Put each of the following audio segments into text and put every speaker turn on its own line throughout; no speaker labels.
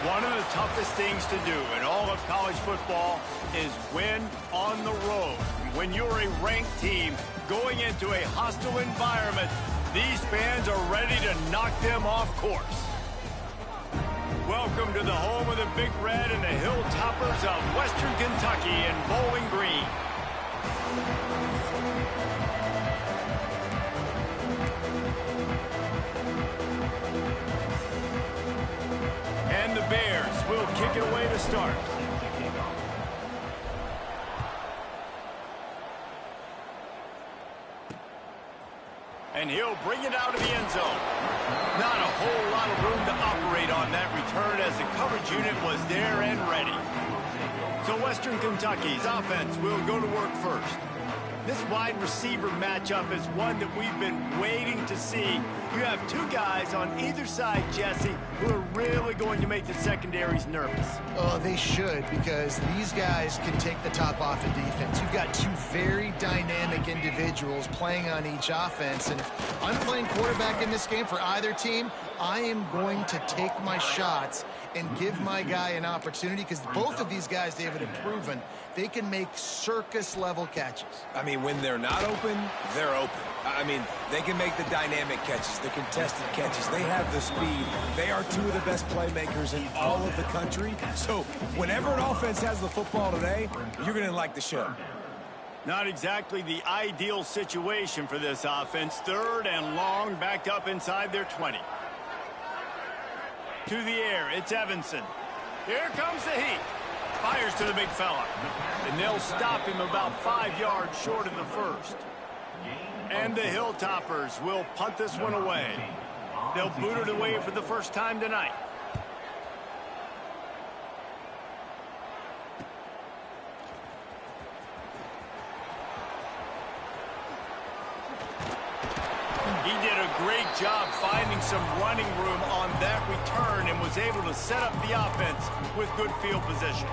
One of the toughest things to do in all of college football is win on the road. When you're a ranked team going into a hostile environment, these fans are ready to knock them off course. Welcome to the home of the Big Red and the Hilltoppers of Western Kentucky in Bowling Green. And the Bears will kick it away to start. And he'll bring it out of the end zone. Not a whole lot of room to operate on that return as the coverage unit was there and ready. So Western Kentucky's offense will go to work first. This wide receiver matchup is one that we've been waiting to see. You have two guys on either side, Jesse, who are really going to make the secondaries nervous.
Oh, they should, because these guys can take the top off the defense. You've got two very dynamic individuals playing on each offense, and if I'm playing quarterback in this game for either team, I am going to take my shots and give my guy an opportunity, because both of these guys, David, have proven they can make circus-level catches.
I mean, when they're not open, they're open. I mean, they can make the dynamic catches, the contested catches. They have the speed. They are two of the best playmakers in all of the country. So whenever an offense has the football today, you're going to like the show.
Not exactly the ideal situation for this offense. Third and long, backed up inside their 20. To the air, it's Evanson. Here comes the heat. Fires to the big fella. And they'll stop him about 5 yards short of the first. And the Hilltoppers will punt this one away. They'll boot it away for the first time tonight. He did a great job finding some running room on that return and was able to set up the offense with good field position.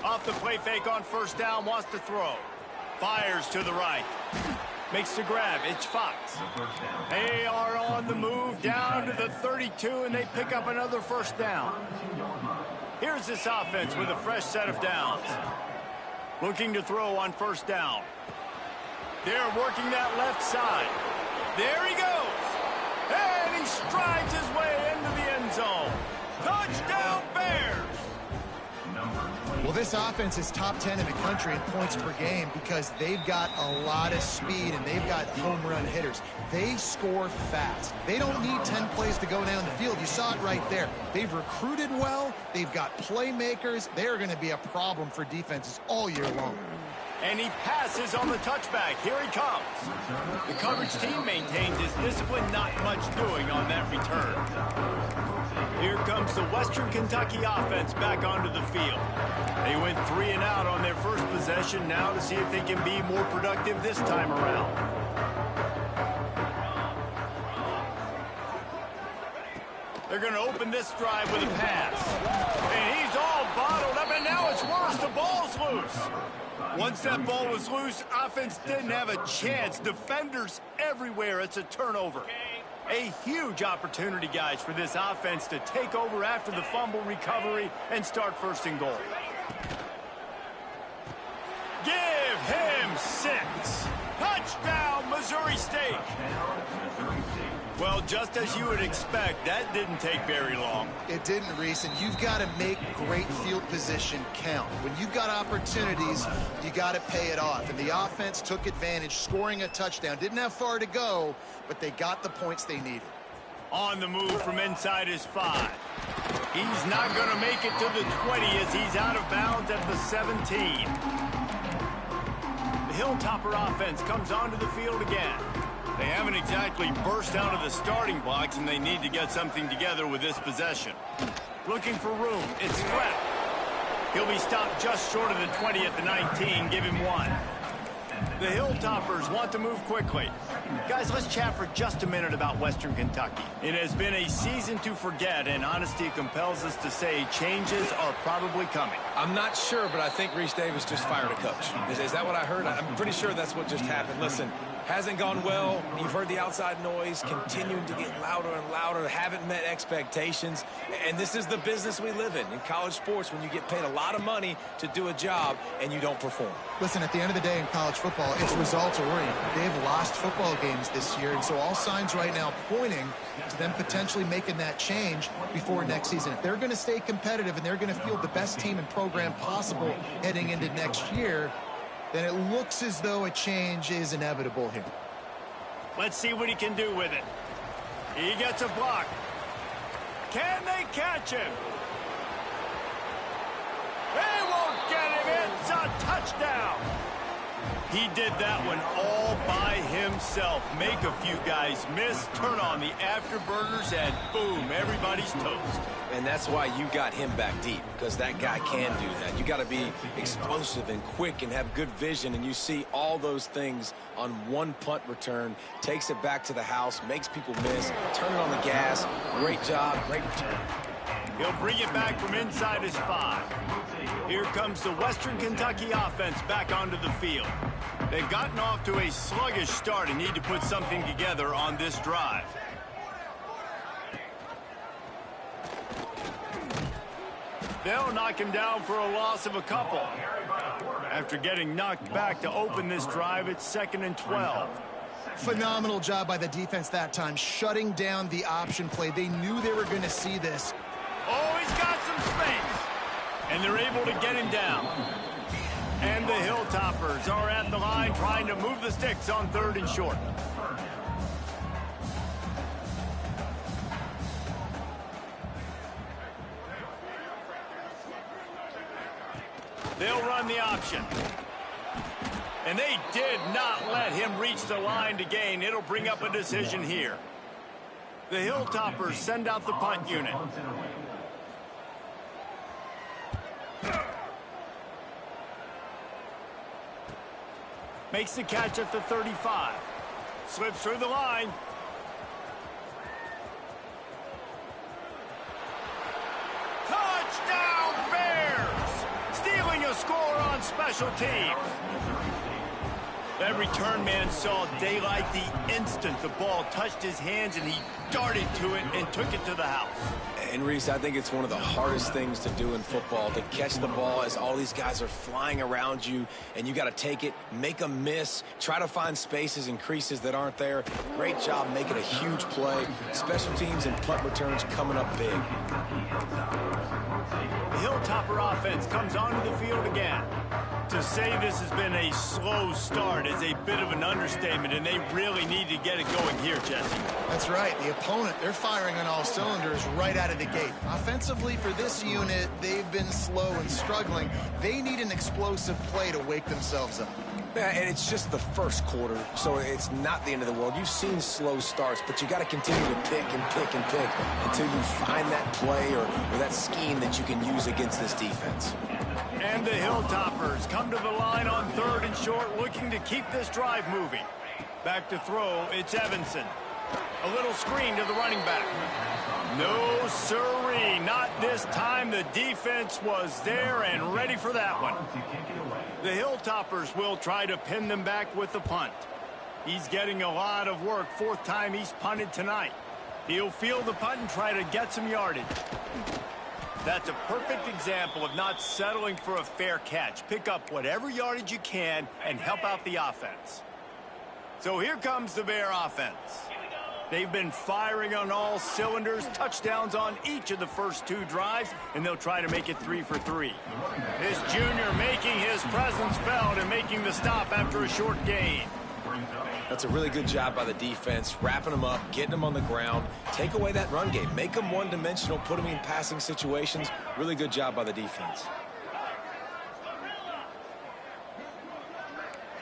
Off the play fake on first down, wants to throw. Fires to the right. Makes the grab. It's Fox. They are on the move down to the 32, and they pick up another first down. Here's this offense with a fresh set of downs. Looking to throw on first down. They're working that left side. There he goes. And he strides his way into the end zone. Touchdown, Bears!
Well, this offense is top 10 in the country in points per game because they've got a lot of speed and they've got home run hitters. They score fast. They don't need 10 plays to go down the field. You saw it right there. They've recruited well. They've got playmakers. They're going to be a problem for defenses all year long.
And he passes on the touchback. Here he comes. The coverage team maintains his discipline, not much doing on that return. Here comes the Western Kentucky offense back onto the field. They went 3 and out on their first possession, now to see if they can be more productive this time around. They're going to open this drive with a pass. And he's all bottled up, and now it's worse. The ball's loose. Once that ball was loose, offense didn't have a chance. Defenders everywhere. It's a turnover. A huge opportunity, guys, for this offense to take over after the fumble recovery and start first and goal. Give him 6. Touchdown, Missouri State. Well, just as you would expect, that didn't take very long.
It didn't, Reese, and you've got to make great field position count. When you've got opportunities, you got to pay it off. And the offense took advantage, scoring a touchdown. Didn't have far to go, but they got the points they needed.
On the move from inside his 5. He's not going to make it to the 20 as he's out of bounds at the 17. The Hilltopper offense comes onto the field again. They haven't exactly burst out of the starting blocks, and they need to get something together with this possession. Looking for room. It's Fleck. He'll be stopped just short of the 20 at the 19. Give him 1. The Hilltoppers want to move quickly. Guys, let's chat for just a minute about Western Kentucky. It has been a season to forget, and honesty compels us to say changes are probably coming.
I'm not sure, but I think Reese Davis just fired a coach. Is that what I heard? I'm pretty sure that's what just happened. Listen, hasn't gone well. You've heard the outside noise continuing to get louder and louder. Haven't met expectations. And this is the business we live in college sports, when you get paid a lot of money to do a job and you don't perform.
Listen, at the end of the day in college football, it's results oriented. They've lost football games this year, and so all signs right now pointing to them potentially making that change before next season. If they're going to stay competitive and they're going to field the best team and program possible heading into next year, then it looks as though a change is inevitable here.
Let's see what he can do with it. He gets a block. Can they catch him? They won't get him. It's a touchdown. He did that one all by himself. Make a few guys miss, turn on the afterburners, and boom, everybody's toast.
And that's why you got him back deep, because that guy can do that. You got to be explosive and quick and have good vision, and you see all those things on one punt return. Takes it back to the house, makes people miss, turn it on the gas. Great job, great return.
He'll bring it back from inside his 5. Here comes the Western Kentucky offense back onto the field. They've gotten off to a sluggish start and need to put something together on this drive. They'll knock him down for a loss of a couple. After getting knocked back to open this drive, it's 2nd and 12.
Phenomenal job by the defense that time, shutting down the option play. They knew they were going to see this.
Oh, he's got some space. And they're able to get him down. And the Hilltoppers are at the line trying to move the sticks on 3rd and short. They'll run the option. And they did not let him reach the line to gain. It'll bring up a decision here. The Hilltoppers send out the punt unit. Makes the catch at the 35. Slips through the line. Touchdown Bears! Stealing a score on special teams. That return man saw daylight the instant the ball touched his hands, and he darted to it and took it to the house.
And Reese, I think it's one of the hardest things to do in football, to catch the ball as all these guys are flying around you, and you got to take it, make them miss, try to find spaces and creases that aren't there. Great job making a huge play. Special teams and punt returns coming up big.
The Hilltopper offense comes onto the field again. To say this has been a slow start is a bit of an understatement, and they really need to get it going here, Jesse.
That's right. The opponent, they're firing on all cylinders right out of the gate. Offensively, for this unit, they've been slow and struggling. They need an explosive play to wake themselves up.
Yeah, and it's just the first quarter, so it's not the end of the world. You've seen slow starts, but you got to continue to pick and pick and pick until you find that play or that scheme that you can use against this defense.
And the Hilltoppers come to the line on 3rd and short, looking to keep this drive moving. Back to throw, it's Evanson. A little screen to the running back. No siree, not this time. The defense was there and ready for that one. The Hilltoppers will try to pin them back with the punt. He's getting a lot of work. 4th time he's punted tonight. He'll field the punt and try to get some yardage. That's a perfect example of not settling for a fair catch. Pick up whatever yardage you can and help out the offense. So here comes the Bear offense. They've been firing on all cylinders, touchdowns on each of the first 2 drives, and they'll try to make it 3 for 3. This junior making his presence felt and making the stop after a short gain.
That's a really good job by the defense, wrapping them up, getting them on the ground. Take away that run game. Make them one-dimensional, put them in passing situations. Really good job by the defense.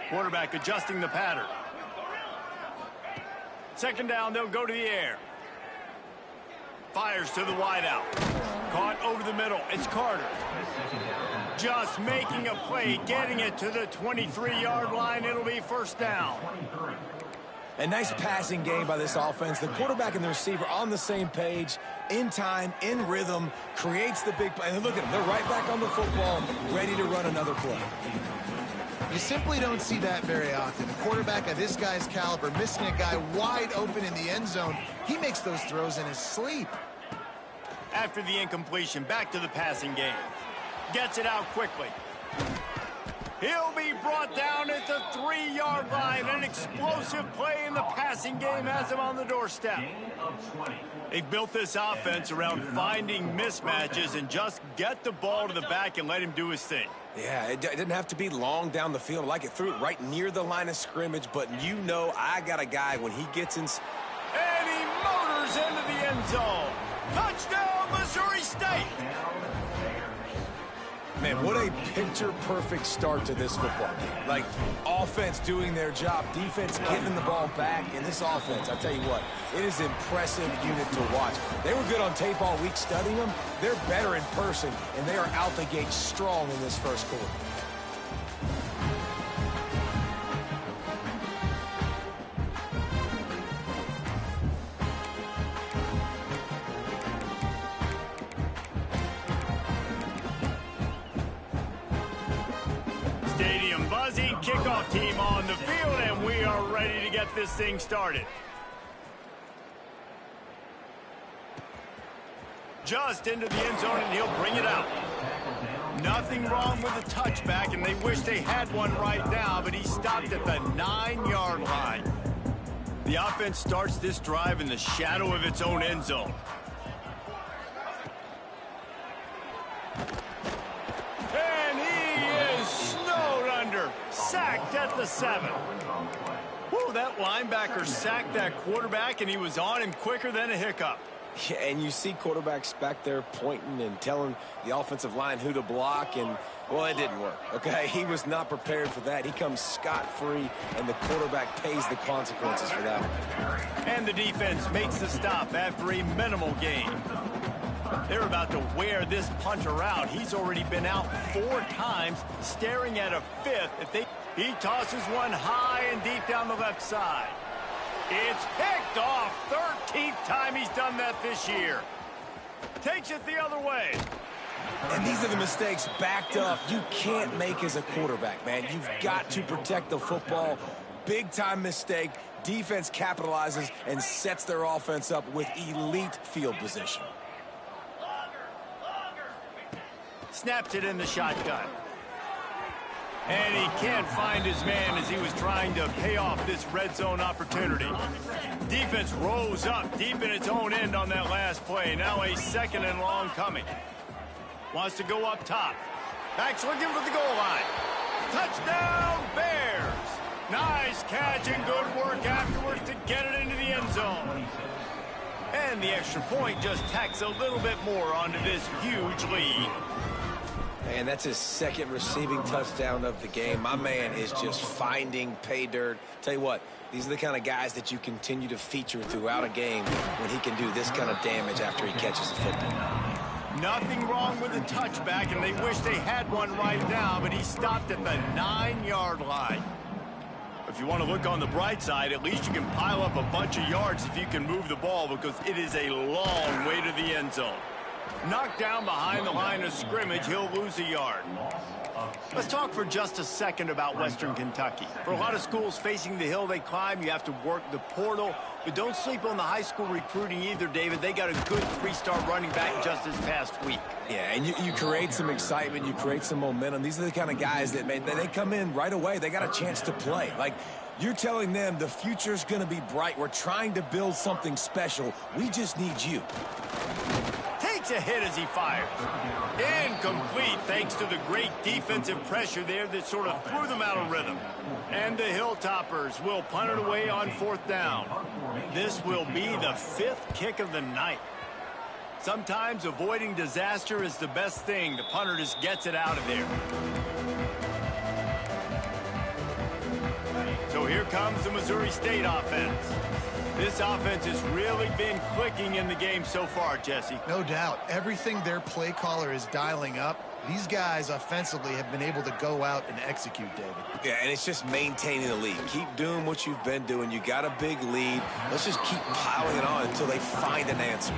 Quarterback adjusting the pattern. 2nd down, they'll go to the air. Fires to the wideout. Caught over the middle. It's Carter. Just making a play, getting it to the 23-yard line. It'll be first down.
A nice passing game by this offense. The quarterback and the receiver on the same page, in time, in rhythm, creates the big play. And look at them. They're right back on the football, ready to run another play.
You simply don't see that very often. A quarterback of this guy's caliber missing a guy wide open in the end zone. He makes those throws in his sleep.
After the incompletion, back to the passing game. Gets it out quickly. He'll be brought down at the 3-yard line. An explosive play in the passing game has him on the doorstep. They've built this offense around finding mismatches and just get the ball to the back and let him do his thing.
Yeah, it didn't have to be long down the field. Like it threw it right near the line of scrimmage, but you know I got a guy when he gets in.
And he motors into the end zone. Touchdown, Missouri State.
Man, what a picture-perfect start to this football game. Like, offense doing their job, defense getting the ball back. In this offense, I tell you what, it is an impressive unit to watch. They were good on tape all week studying them. They're better in person, and they are out the gate strong in this first quarter.
Stadium buzzing, kickoff team on the field, and we are ready to get this thing started. Just into the end zone, and he'll bring it out. Nothing wrong with the touchback, and they wish they had one right now, but he stopped at the 9-yard line. The offense starts this drive in the shadow of its own end zone. And he is snowed under, sacked at the 7. Whoa, that linebacker sacked that quarterback, and he was on him quicker than a hiccup.
Yeah, and you see quarterbacks back there pointing and telling the offensive line who to block, and, well, it didn't work, okay? He was not prepared for that. He comes scot-free, and the quarterback pays the consequences for that one.
And the defense makes the stop after a minimal gain. They're about to wear this punter out. He's already been out 4 times, staring at a 5th. He tosses one high and deep down the left side. It's picked off. 13th time he's done that this year. Takes it the other way.
And these are the mistakes backed up you can't make as a quarterback, man. You've got to protect the football. Big-time mistake. Defense capitalizes and sets their offense up with elite field position.
Snaps it in the shotgun. And he can't find his man as he was trying to pay off this red zone opportunity. Defense rose up deep in its own end on that last play. Now a 2nd and long coming. Wants to go up top. Back's looking for the goal line. Touchdown, Bears. Nice catch and good work afterwards to get it into the end zone. And the extra point just tacks a little bit more onto this huge lead.
And that's his 2nd receiving touchdown of the game. My man is just finding pay dirt. Tell you what, these are the kind of guys that you continue to feature throughout a game when he can do this kind of damage after he catches the football.
Nothing wrong with the touchback, and they wish they had one right now, but he stopped at the 9-yard line. If you want to look on the bright side, at least you can pile up a bunch of yards if you can move the ball, because it is a long way to the end zone. Knocked down behind the line of scrimmage, he'll lose a yard. Let's talk for just a second about Western Kentucky. For a lot of schools facing the hill they climb, you have to work the portal. But don't sleep on the high school recruiting either, David. They got a good 3-star running back just this past week.
Yeah, and you create some excitement, you create some momentum. These are the kind of guys that they come in right away. They got a chance to play. Like, you're telling them the future's going to be bright. We're trying to build something special. We just need you.
Takes a hit as he fires. Incomplete thanks to the great defensive pressure there that sort of threw them out of rhythm. And the Hilltoppers will punt it away on 4th down. This will be the 5th kick of the night. Sometimes avoiding disaster is the best thing. The punter just gets it out of there. So here comes the Missouri State offense. This offense has really been clicking in the game so far, Jesse.
No doubt. Everything their play caller is dialing up, these guys offensively have been able to go out and execute, David.
Yeah, and it's just maintaining the lead. Keep doing what you've been doing. You got a big lead. Let's just keep piling it on until they find an answer.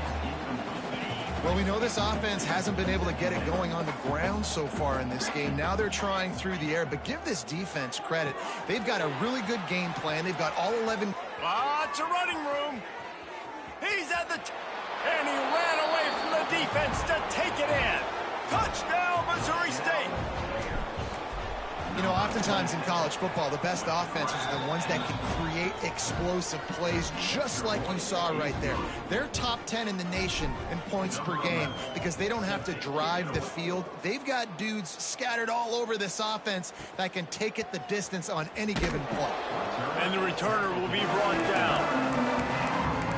Well, we know this offense hasn't been able to get it going on the ground so far in this game. Now they're trying through the air, but give this defense credit. They've got a really good game plan. They've got all 11.
Lots of running room. He's at the and he ran away from the defense to take it in. Touchdown, Missouri State.
You know, oftentimes in college football, the best offenses are the ones that can create explosive plays, just like you saw right there. They're top 10 in the nation in points per game because they don't have to drive the field. They've got dudes scattered all over this offense that can take it the distance on any given play.
And the returner will be brought down.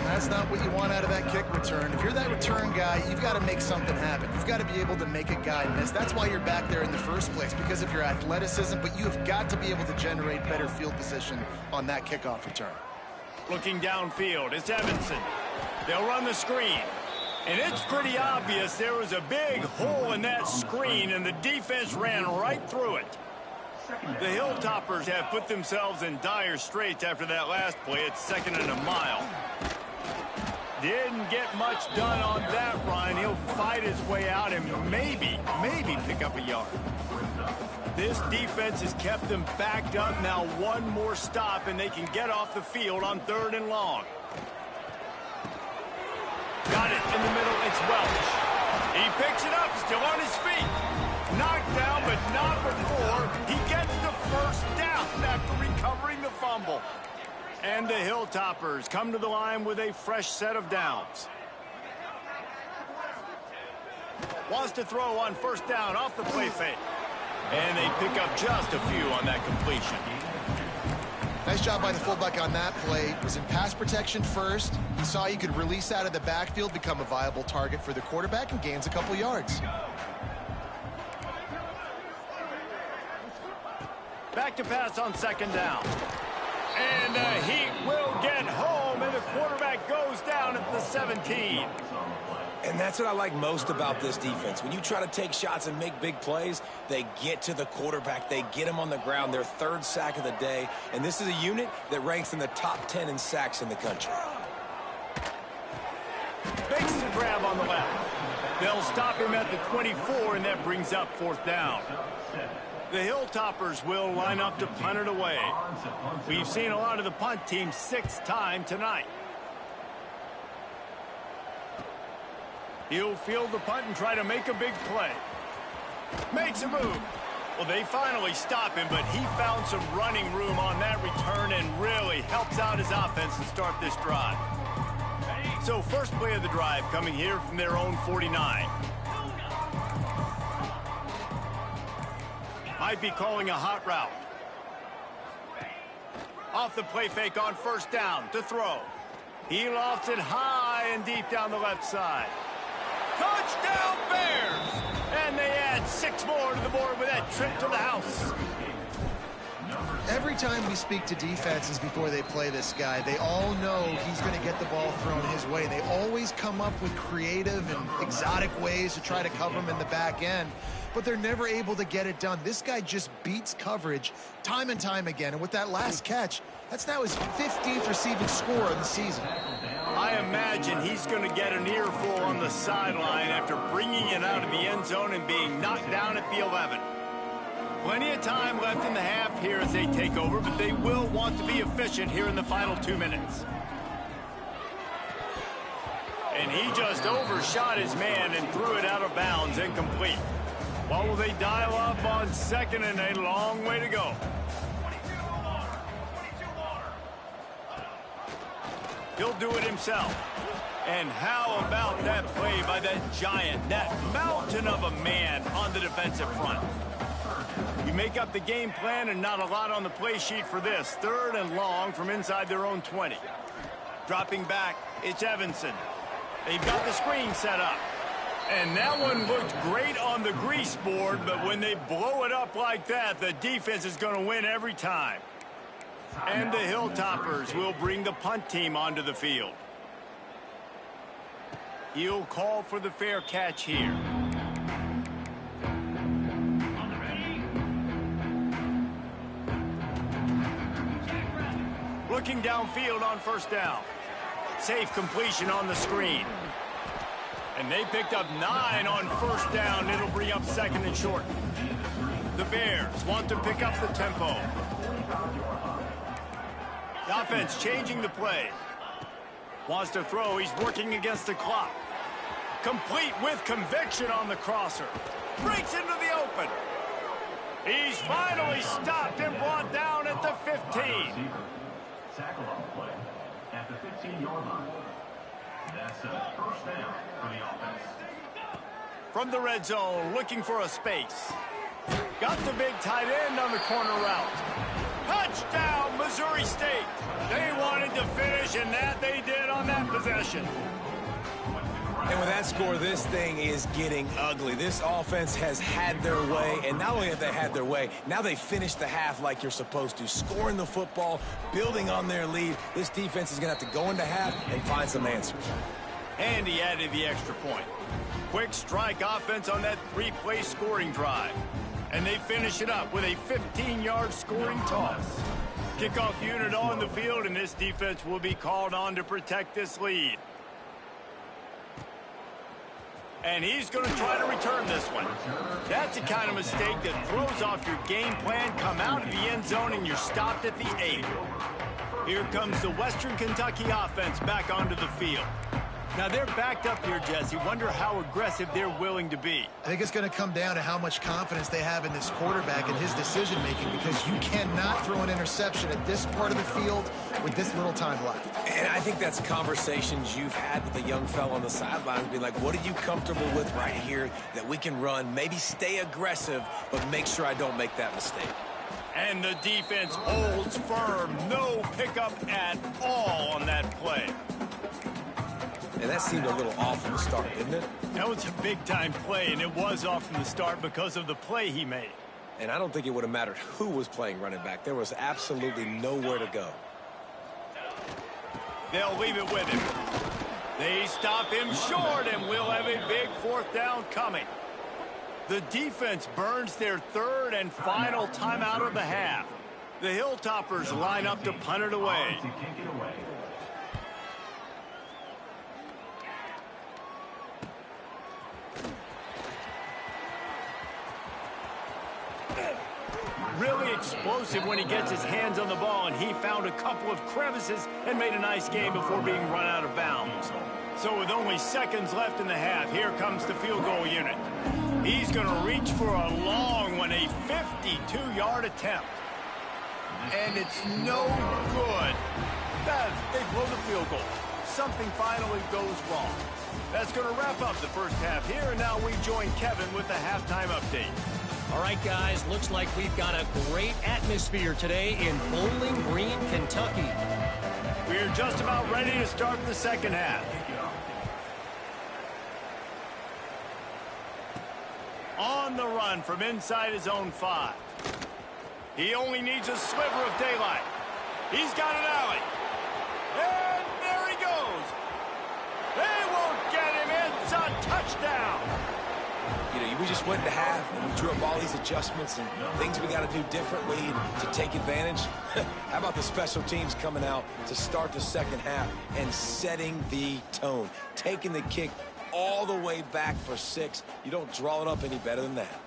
That's not what you want out of that kick return. If you're that return guy, you've got to make something happen. You've got to be able to make a guy miss. That's why you're back there in the first place, because of your athleticism, but you have got to be able to generate better field position on that kickoff return.
Looking downfield, it's Evanson. They'll run the screen. And it's pretty obvious there was a big hole in that screen, and the defense ran right through it. The Hilltoppers have put themselves in dire straits after that last play. It's 2nd and a mile. Didn't get much done on that run. He'll fight his way out and maybe pick up a yard. This defense has kept them backed up. Now one more stop and they can get off the field on 3rd and long. Got it in the middle. It's Welch. He picks it up, still on his feet. Knocked down, but not before he gets the first down after recovering the fumble. And the Hilltoppers come to the line with a fresh set of downs. Wants to throw on 1st down off the play fake. And they pick up just a few on that completion.
Nice job by the fullback on that play. Was in pass protection first. He saw he could release out of the backfield, become a viable target for the quarterback, and gains a couple yards.
Back to pass on 2nd down. And the Heat will get home, and the quarterback goes down at the 17.
And that's what I like most about this defense. When you try to take shots and make big plays, they get to the quarterback. They get him on the ground, their 3rd sack of the day. And this is a unit that ranks in the top 10 in sacks in the country.
Makes the grab on the left. They'll stop him at the 24, and that brings up 4th down. The Hilltoppers will line up to punt it away. We've seen a lot of the punt team 6th time tonight. He'll field the punt and try to make a big play. Makes a move. Well, they finally stop him, but he found some running room on that return and really helps out his offense to start this drive. So first play of the drive coming here from their own 49. Might be calling a hot route. Off the play fake on 1st down to throw. He lofts it high and deep down the left side. Touchdown Bears! And they add 6 more to the board with that trip to the house.
Every time we speak to defenses before they play this guy, they all know he's going to get the ball thrown his way. They always come up with creative and exotic ways to try to cover him in the back end, but they're never able to get it done. This guy just beats coverage time and time again, and with that last catch, that's now his 15th receiving score of the season.
I imagine he's going to get an earful on the sideline after bringing it out of the end zone and being knocked down at the 11. Plenty of time left in the half here as they take over, but they will want to be efficient here in the final 2 minutes. And he just overshot his man and threw it out of bounds, incomplete. What will they dial up on 2nd and a long way to go? He'll do it himself. And how about that play by that giant, that mountain of a man on the defensive front? You make up the game plan and not a lot on the play sheet for this. 3rd and long from inside their own 20. Dropping back, it's Evanson. They've got the screen set up. And that one looked great on the grease board, but when they blow it up like that, the defense is going to win every time. And the Hilltoppers will bring the punt team onto the field. He'll call for the fair catch here. Looking downfield on first down. Safe completion on the screen. And they picked up 9 on first down. It'll bring up second and short. The Bears want to pick up the tempo. The offense changing the play. Wants to throw. He's working against the clock. Complete with conviction on the crosser. Breaks into the open. He's finally stopped and brought down at the 15.
Tackle on the play at the 15-yard line. That's a first down for the offense.
From the red zone, looking for a space. Got the big tight end on the corner route. Touchdown, Missouri State. They wanted to finish, and that they did on that possession.
And with that score, this thing is getting ugly. This offense has had their way, and not only have they had their way, now they finished the half like you're supposed to, scoring the football, building on their lead. This defense is going to have to go into half and find some answers.
And he added the extra point. Quick strike offense on that 3-play scoring drive. And they finish it up with a 15-yard scoring toss. Kickoff unit on the field, and this defense will be called on to protect this lead. And he's going to try to return this one. That's the kind of mistake that throws off your game plan. Come out of the end zone, and you're stopped at the 8. Here comes the Western Kentucky offense back onto the field. Now, they're backed up here, Jesse. Wonder how aggressive they're willing to be.
I think it's going to come down to how much confidence they have in this quarterback and his decision-making, because you cannot throw an interception at this part of the field with this little time left.
And I think that's conversations you've had with a young fellow on the sidelines, being like, what are you comfortable with right here that we can run? Maybe stay aggressive, but make sure I don't make that mistake.
And the defense holds firm. No pickup at all on that play.
And that seemed a little off from the start, didn't it?
That was a big-time play, and it was off from the start because of the play he made.
And I don't think it would have mattered who was playing running back. There was absolutely nowhere to go.
They'll leave it with him. They stop him short, and we'll have a big 4th down coming. The defense burns their 3rd and final timeout of the half. The Hilltoppers line up to punt it away. Really explosive when he gets his hands on the ball, and he found a couple of crevices and made a nice game before being run out of bounds. So with only seconds left in the half, here comes the field goal unit. He's going to reach for a long one, a 52-yard attempt. And it's no good. They blow the field goal. Something finally goes wrong. That's going to wrap up the first half here, and now we join Kevin with the halftime update.
All right, guys, looks like we've got a great atmosphere today in Bowling Green, Kentucky.
We're just about ready to start the second half. On the run from inside his own 5. He only needs a sliver of daylight. He's got an alley. And there he goes. They won't get him. It's a touchdown.
You know, we just went to half, and we drew up all these adjustments and things we got to do differently to take advantage. How about the special teams coming out to start the second half and setting the tone, taking the kick all the way back for 6. You don't draw it up any better than that.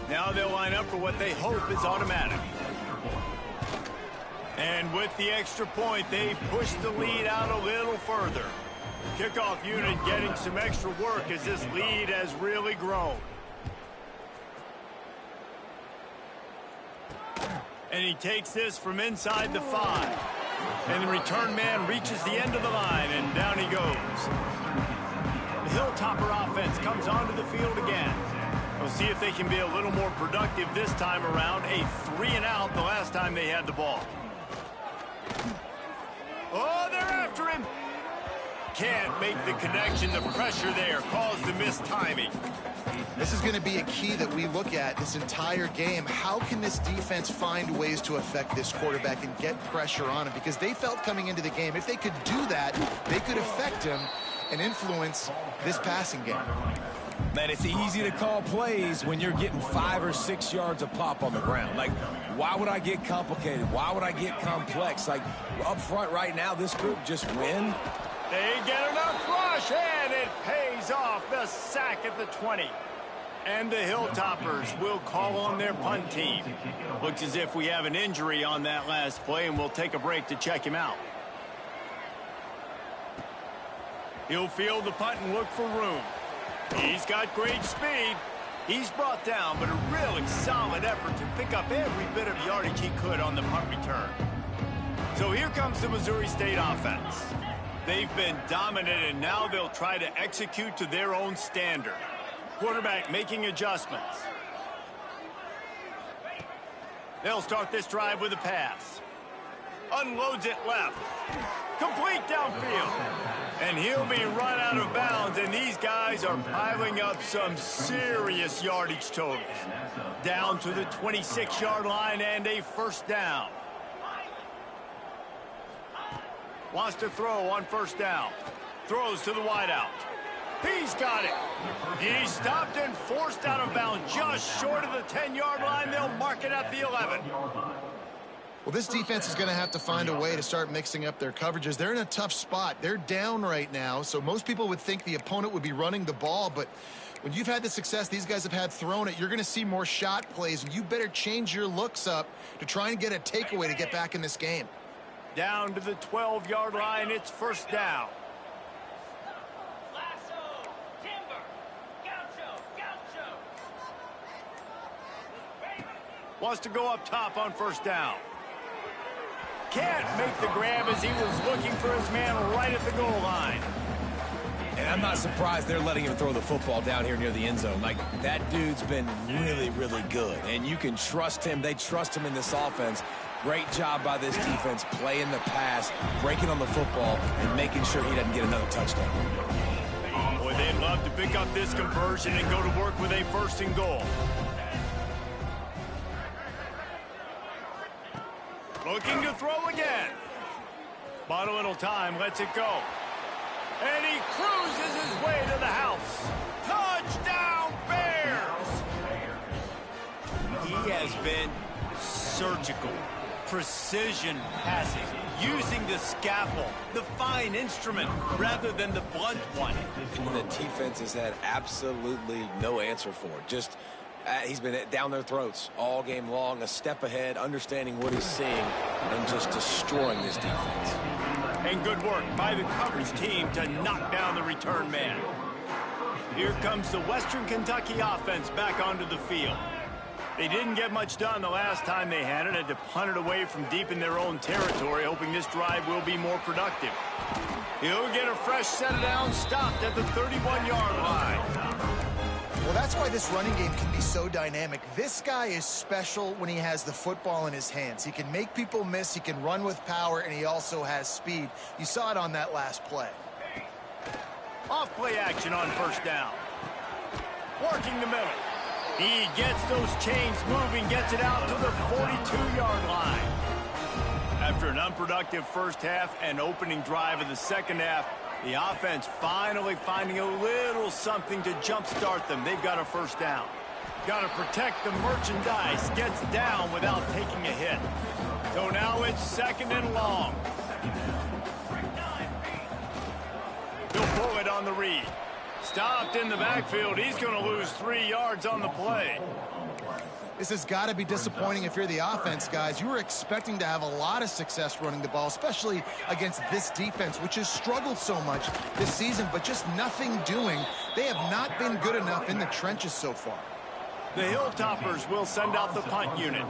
Now they'll line up for what they hope is automatic. And with the extra point, they push the lead out a little further. Kickoff unit getting some extra work as this lead has really grown. And he takes this from inside the 5. And the return man reaches the end of the line, and down he goes. The Hilltopper offense comes onto the field again. We'll see if they can be a little more productive this time around. A 3-and-out the last time they had the ball. Oh, they're after him. Can't make the connection. The pressure there caused the missed timing.
This is going to be a key that we look at this entire game. How can this defense find ways to affect this quarterback and get pressure on him? Because they felt coming into the game, if they could do that, they could affect him and influence this passing game.
Man, it's easy to call plays when you're getting 5 or 6 yards of pop on the ground. Like, why would I get complicated? Why would I get complex? Like, up front right now, this group just win.
They get enough rush, and it pays off. The sack at the 20. And the Hilltoppers will call on their punt team. Looks as if we have an injury on that last play, and we'll take a break to check him out. He'll field the punt and look for room. He's got great speed. He's brought down, but a really solid effort to pick up every bit of yardage he could on the punt return. So here comes the Missouri State offense. They've been dominant, and now they'll try to execute to their own standard. Quarterback making adjustments. They'll start this drive with a pass. Unloads it left. Complete downfield. And he'll be run out of bounds, and these guys are piling up some serious yardage totals. Down to the 26-yard line and a first down. Wants to throw on first down. Throws to the wideout. He's got it. He's stopped and forced out of bounds just short of the 10-yard line. They'll mark it at the 11.
Well, this defense is going to have to find a way to start mixing up their coverages. They're in a tough spot. They're down right now, so most people would think the opponent would be running the ball, but when you've had the success these guys have had throwing it, you're going to see more shot plays, and you better change your looks up to try and get a takeaway to get back in this game.
Down to the 12-yard line, it's first down. Wants to go up top on first down. Can't make the grab as he was looking for his man right at the goal line.
And I'm not surprised they're letting him throw the football down here near the end zone. Like, that dude's been really, really good. And you can trust him. They trust him in this offense. Great job by this defense playing the pass, breaking on the football, and making sure he doesn't get another touchdown.
Boy, they'd love to pick up this conversion and go to work with a first and goal. Looking to throw again. Bought a little time, lets it go. And he cruises his way to the house. Touchdown, Bears! He has been surgical. Precision passing. Using the scalpel, the fine instrument, rather than the blunt one.
And the defense has had absolutely no answer for it. Just he's been down their throats all game long, a step ahead, understanding what he's seeing, and just destroying this defense.
And good work by the coverage team to knock down the return man. Here comes the Western Kentucky offense back onto the field. They didn't get much done the last time they had it. Had to punt it away from deep in their own territory, hoping this drive will be more productive. He'll get a fresh set of downs stopped at the 31-yard line.
Well, that's why this running game can be so dynamic. This guy is special when he has the football in his hands. He can make people miss, he can run with power, and he also has speed. You saw it on that last play.
Off play action on first down. Working the middle. He gets those chains moving, gets it out to the 42-yard line. After an unproductive first half and opening drive of the second half, the offense finally finding a little something to jumpstart them. They've got a first down. Got to protect the merchandise. Gets down without taking a hit. So now it's second and long. He'll pull it on the read. Stopped in the backfield. He's going to lose 3 yards on the play.
This has got to be disappointing if you're the offense, guys. You were expecting to have a lot of success running the ball, especially against this defense, which has struggled so much this season, but just nothing doing. They have not been good enough in the trenches so far.
The Hilltoppers will send out the punt unit.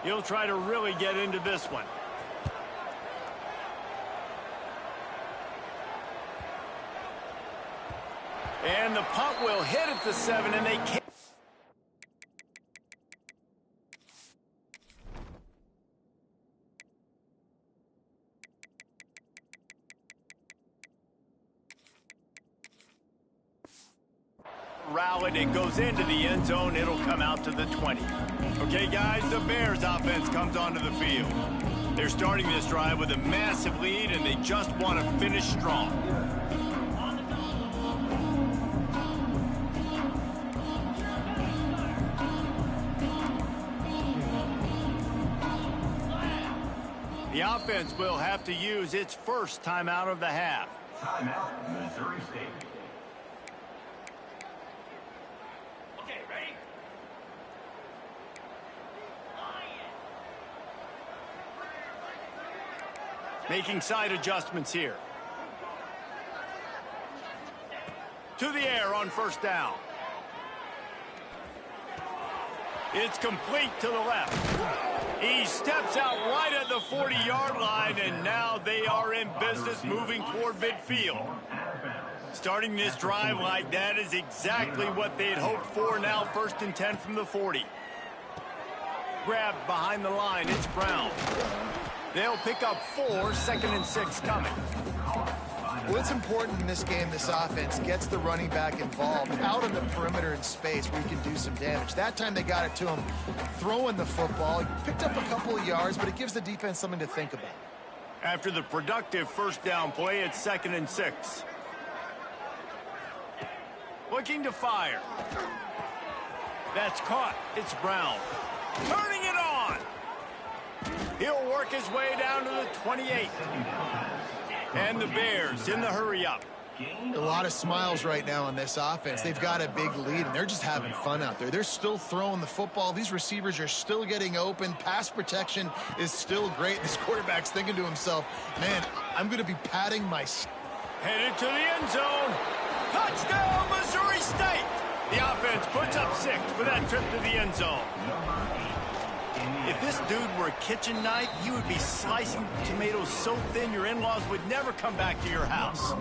He'll try to really get into this one. And the punt will hit at the 7, and they can't. Rallied, it goes into the end zone. It'll come out to the 20. Okay, guys, the Bears offense comes onto the field. They're starting this drive with a massive lead, and they just want to finish strong. The offense will have to use its first timeout of the half.
Timeout, Missouri State.
Making side adjustments here. To the air on first down. It's complete to the left. He steps out right at the 40-yard line, and now they are in business moving toward midfield. Starting this drive like that is exactly what they had hoped for. Now 1st and 10 from the 40. Grabbed behind the line. It's Brown. They'll pick up 4, 2nd and 6 coming.
Well, it's important in this game this offense gets the running back involved out on the perimeter in space where he can do some damage. That time they got it to him throwing the football. He picked up a couple of yards, but it gives the defense something to think about.
After the productive first down play, it's 2nd and 6. Looking to fire. That's caught. It's Brown. Turning it on. He'll work his way down to the 28. And the Bears in the hurry-up.
A lot of smiles right now on this offense. They've got a big lead, and they're just having fun out there. They're still throwing the football. These receivers are still getting open. Pass protection is still great. This quarterback's thinking to himself, man, I'm going to be patting my...
Headed to the end zone. Touchdown, Missouri State. The offense puts up 6 with that trip to the end zone. If this dude were a kitchen knife, you would be slicing tomatoes so thin your in-laws would never come back to your house.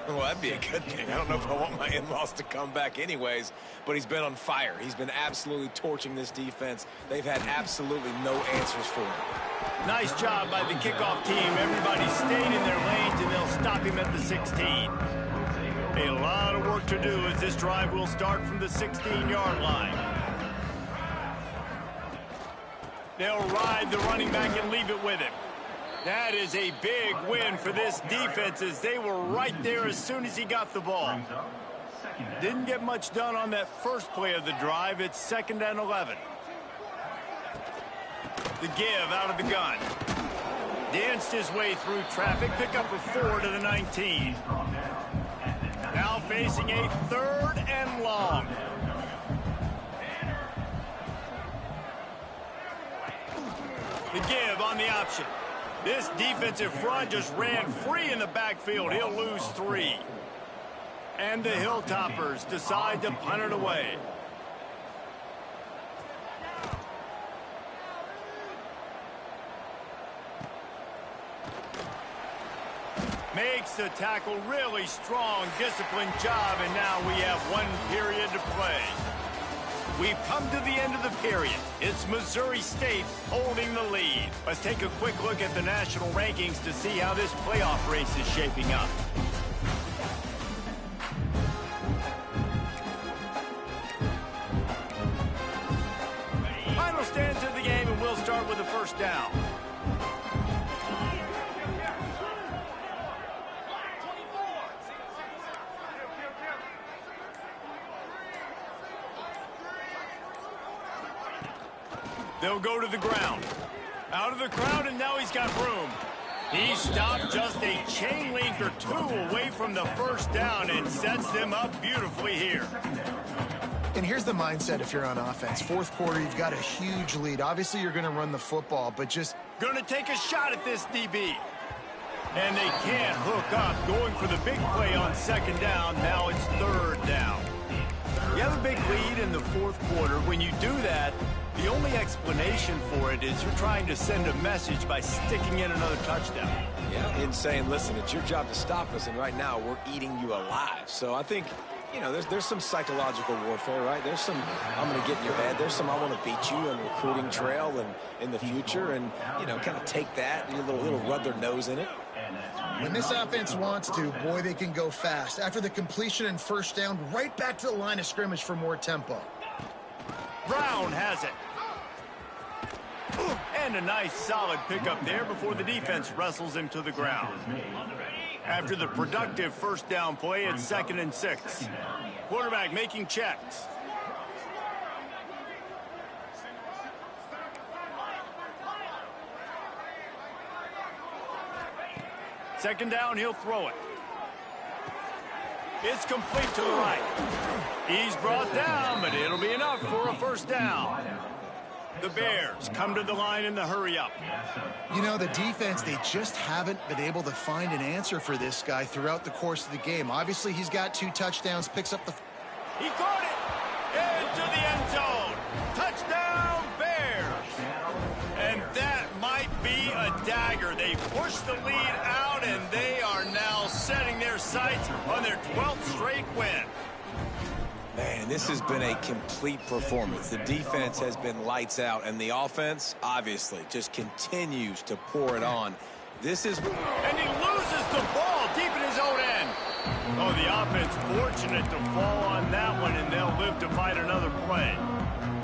Well, that'd be a good thing. I don't know if I want my in-laws to come back anyways, but he's been on fire. He's been absolutely torching this defense. They've had absolutely no answers for him.
Nice job by the kickoff team. Everybody stayed in their lanes, and they'll stop him at the 16. A lot of work to do as this drive will start from the 16-yard line. They'll ride the running back and leave it with him. That is a big win for this defense as they were right there as soon as he got the ball. Didn't get much done on that first play of the drive. It's 2nd and 11. The give out of the gun. Danced his way through traffic. Pick up a 4 to the 19. Now facing a 3rd and long. The give on the option. This defensive front just ran free in the backfield. He'll lose 3. And the Hilltoppers decide to punt it away. Makes the tackle. Really strong, disciplined job, and now we have 1 period to play. We've come to the end of the period. It's Missouri State holding the lead. Let's take a quick look at the national rankings to see how this playoff race is shaping up. Final stands of the game, and we'll start with the first down. They'll go to the ground. Out of the crowd, and now he's got room. He stopped just a chain link or 2 away from the first down and sets them up beautifully here.
And here's the mindset if you're on offense. 4th quarter, you've got a huge lead. Obviously, you're going to run the football, but just...
Going to take a shot at this DB. And they can't hook up. Going for the big play on 2nd down. Now it's 3rd down. You have a big lead in the 4th quarter. When you do that, the only explanation for it is you're trying to send a message by sticking in another touchdown.
Yeah, in saying, listen, it's your job to stop us, and right now we're eating you alive. So I think you know, there's some psychological warfare, right? There's some, I'm going to get in your head. There's some, I want to beat you on recruiting trail and in the future, and, you know, kind of take that and a little rub their nose in it.
When this offense wants to, boy, they can go fast. After the completion and first down, right back to the line of scrimmage for more tempo.
Brown has it. And a nice solid pickup there before the defense wrestles him to the ground. After the productive first down play, it's 2nd and 6. Quarterback making checks. Second down, he'll throw it. It's complete to the right. He's brought down, but it'll be enough for a first down. The Bears come to the line in the hurry-up.
You know, the defense, they just haven't been able to find an answer for this guy throughout the course of the game. Obviously, he's got 2 touchdowns, picks up the...
He caught it! Into the end zone! Touchdown, Bears! And that might be a dagger. They push the lead out, and they are now setting their sights on their 12th straight win.
Man, this has been a complete performance. The defense has been lights out, and the offense, obviously, just continues to pour it on. This is...
And he loses the ball deep in his own end. Oh, the offense fortunate to fall on that one, and they'll live to fight another play.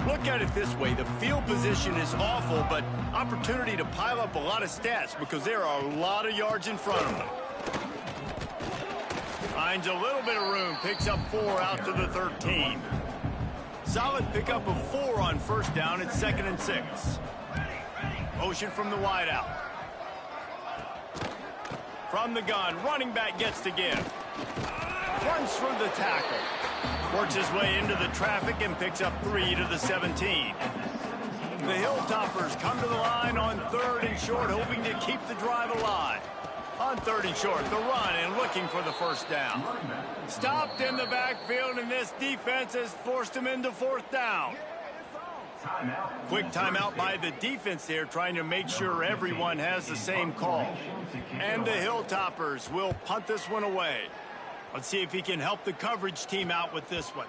Look at it this way. The field position is awful, but opportunity to pile up a lot of stats because there are a lot of yards in front of them. Finds a little bit of room, picks up 4 out to the 13. Solid pickup of 4 on first down. It's 2nd and 6. Motion from the wideout. From the gun, running back gets to give. Runs through the tackle. Works his way into the traffic and picks up 3 to the 17. The Hilltoppers come to the line on 3rd and short, hoping to keep the drive alive. On 3rd and short, the run and looking for the first down. Stopped in the backfield, and this defense has forced him into 4th down. Quick timeout by the defense there, trying to make sure everyone has the same call. And the Hilltoppers will punt this one away. Let's see if he can help the coverage team out with this one.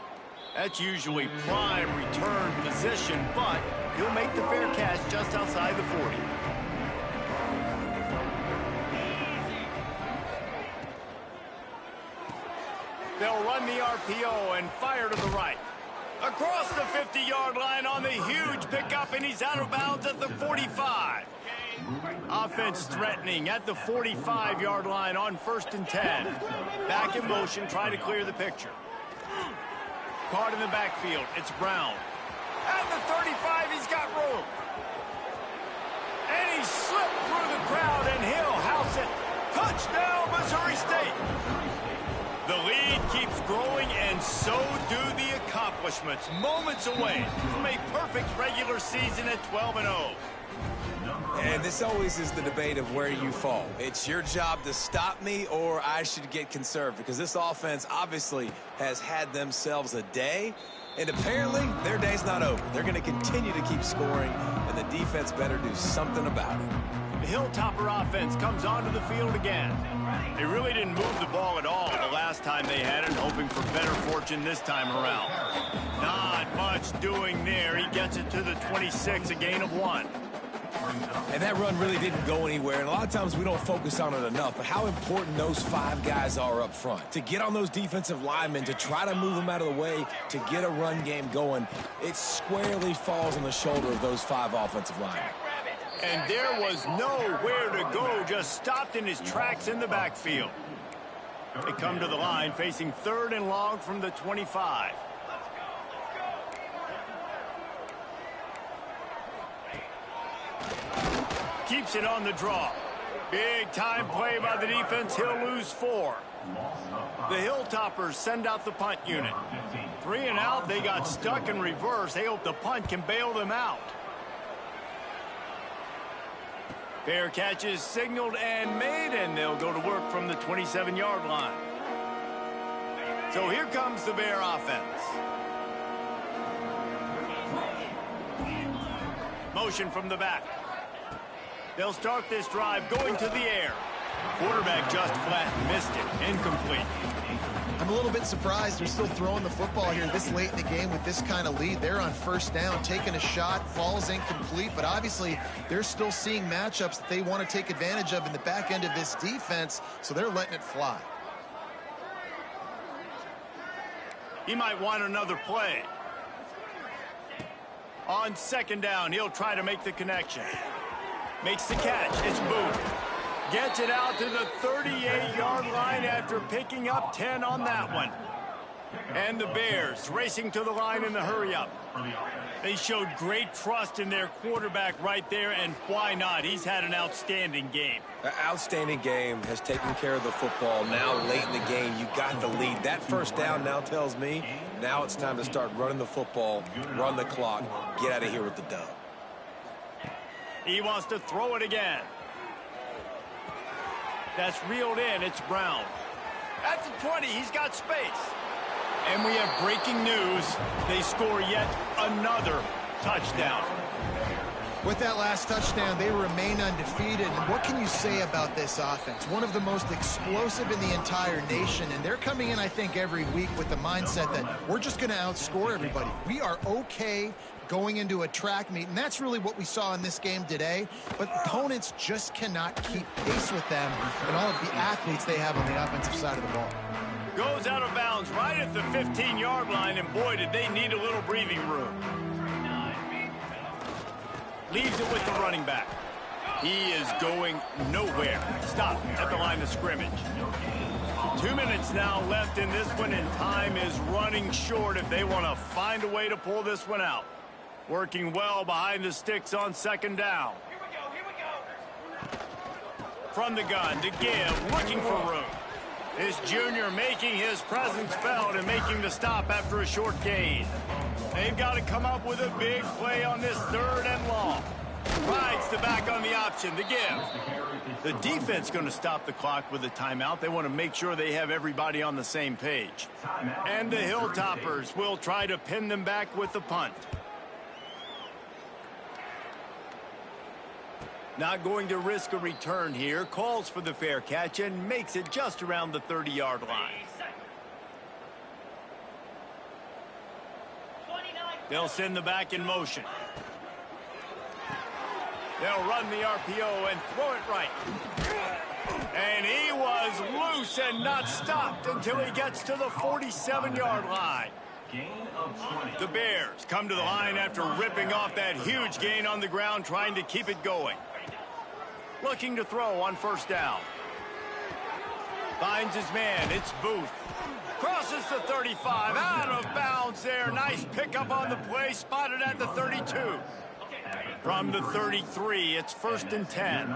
That's usually prime return position, but he'll make the fair catch just outside the 40. They'll run the RPO and fire to the right. Across the 50-yard line on the huge pickup, and he's out of bounds at the 45. Offense threatening at the 45-yard line on 1st and 10. Back in motion, trying to clear the picture. Caught in the backfield, it's Brown. At the 35, he's got room. And he slipped through the crowd, and he'll house it. Touchdown, Missouri State. The lead keeps growing, and so do the accomplishments. Moments away from a perfect regular season at 12-0.
And this always is the debate of where you fall. It's your job to stop me, or I should get conserved, because this offense obviously has had themselves a day, and apparently their day's not over. They're going to continue to keep scoring, and the defense better do something about it.
The Hilltopper offense comes onto the field again. They really didn't move the ball at all the last time they had it, hoping for better fortune this time around. Not much doing there. He gets it to the 26, a gain of 1.
And that run really didn't go anywhere, and a lot of times we don't focus on it enough, but how important those 5 guys are up front. To get on those defensive linemen, to try to move them out of the way, to get a run game going, it squarely falls on the shoulder of those 5 offensive linemen.
And there was nowhere to go, just stopped in his tracks in the backfield. They come to the line facing 3rd and long from the 25. Keeps it on the draw. Big time play by the defense. He'll lose 4. The Hilltoppers send out the punt unit. 3 and out. They got stuck in reverse. They hope the punt can bail them out. Fair catch is signaled and made, and they'll go to work from the 27-yard line. So here comes the Bear offense. Motion from the back. They'll start this drive going to the air. Quarterback just flat missed it. Incomplete.
I'm a little bit surprised they're still throwing the football here this late in the game with this kind of lead. They're on first down, taking a shot, falls incomplete, but obviously they're still seeing matchups that they want to take advantage of in the back end of this defense, so they're letting it fly.
He might want another play. On second down, he'll try to make the connection. Makes the catch. It's Booth. Gets it out to the 38-yard line after picking up 10 on that one. And the Bears racing to the line in the hurry-up. They showed great trust in their quarterback right there, and why not? He's had an outstanding game.
An outstanding game, has taken care of the football. Now, late in the game, you got the lead. That first down now tells me now it's time to start running the football, run the clock, get out of here with the dub.
He wants to throw it again. That's reeled in. It's Brown. At the 20, he's got space. And we have breaking news. They score yet another touchdown.
With that last touchdown, they remain undefeated. And what can you say about this offense? One of the most explosive in the entire nation. And they're coming in, I think, every week with the mindset that we're just going to outscore everybody. We are okay going into a track meet, and that's really what we saw in this game today. But opponents just cannot keep pace with them and all of the athletes they have on the offensive side of the ball.
Goes out of bounds right at the 15-yard line, and boy, did they need a little breathing room. Leaves it with the running back. He is going nowhere. Stop at the line of scrimmage. 2 minutes now left in this one, and time is running short if they want to find a way to pull this one out. Working well behind the sticks on second down. Here we go. From the gun to give, looking for room. This junior making his presence felt and making the stop after a short gain. They've got to come up with a big play on this third and long. Rides the back on the option to give. The defense going to stop the clock with a timeout. They want to make sure they have everybody on the same page. And the Hilltoppers will try to pin them back with the punt. Not going to risk a return here. Calls for the fair catch and makes it just around the 30-yard line. They'll send the back in motion. They'll run the RPO and throw it right. And he was loose and not stopped until he gets to the 47-yard line. The Bears come to the line after ripping off that huge gain on the ground, trying to keep it going. Looking to throw on first down. Finds his man. It's Booth. Crosses the 35. Out of bounds there. Nice pickup on the play. Spotted at the 32. From the 33, it's first and 10.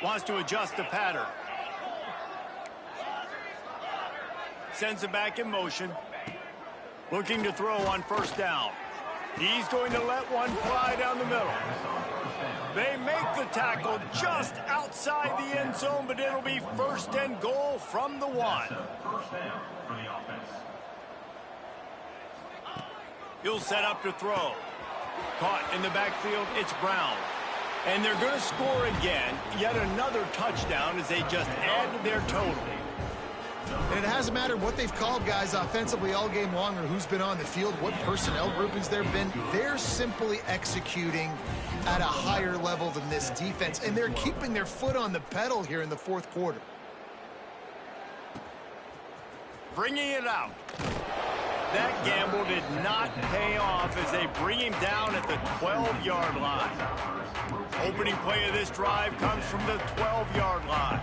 Wants to adjust the pattern. Sends it back in motion. Looking to throw on first down. He's going to let one fly down the middle. They make the tackle just outside the end zone, but it'll be first and goal from the 1. He'll set up to throw. Caught in the backfield, it's Brown. And they're going to score again, yet another touchdown as they just add to their total.
And it hasn't mattered what they've called guys offensively all game long or who's been on the field, what personnel groupings there have been. They're simply executing at a higher level than this defense, and they're keeping their foot on the pedal here in the fourth quarter.
Bringing it out. That gamble did not pay off as they bring him down at the 12-yard line. Opening play of this drive comes from the 12-yard line.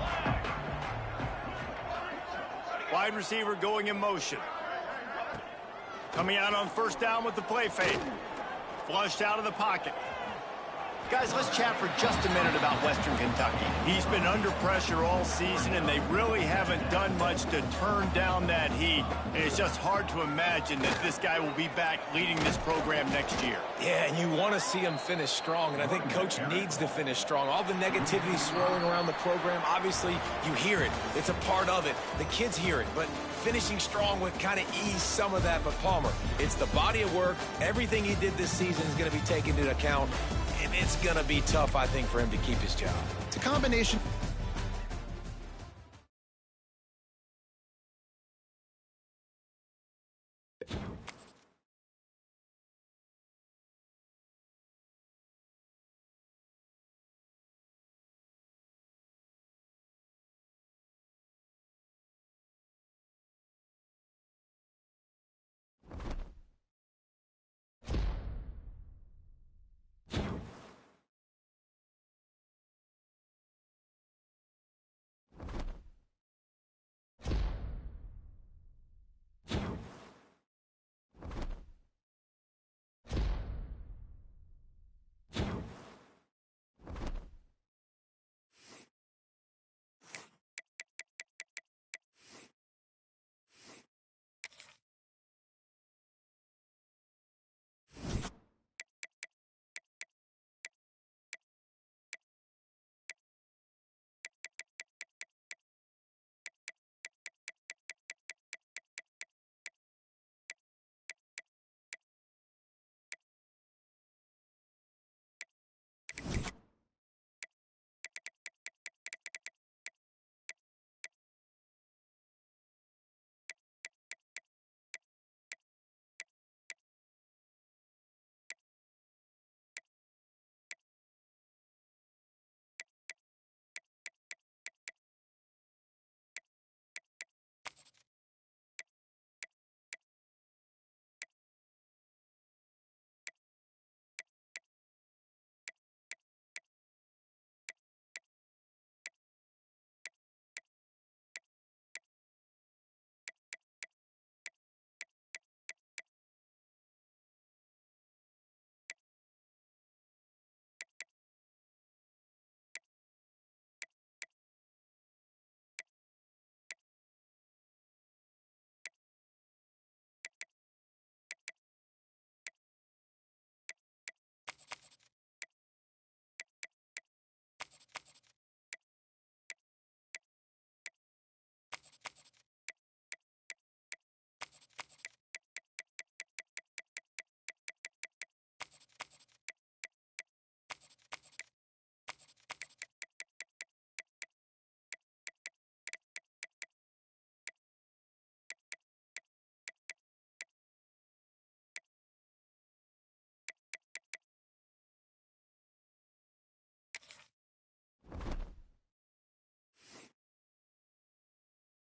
Wide receiver going in motion. Coming out on first down with the play fake. Flushed out of the pocket. Guys, let's chat for just a minute about Western Kentucky. He's been under pressure all season, and they really haven't done much to turn down that heat. And it's just hard to imagine that this guy will be back leading this program next year.
Yeah, and you want to see him finish strong, and I think Coach needs to finish strong. All the negativity swirling around the program, obviously, you hear it. It's a part of it. The kids hear it, but finishing strong would kind of ease some of that. But Palmer, it's the body of work. Everything he did this season is going to be taken into account. it's going to be tough, I think, for him to keep his job.
It's a combination.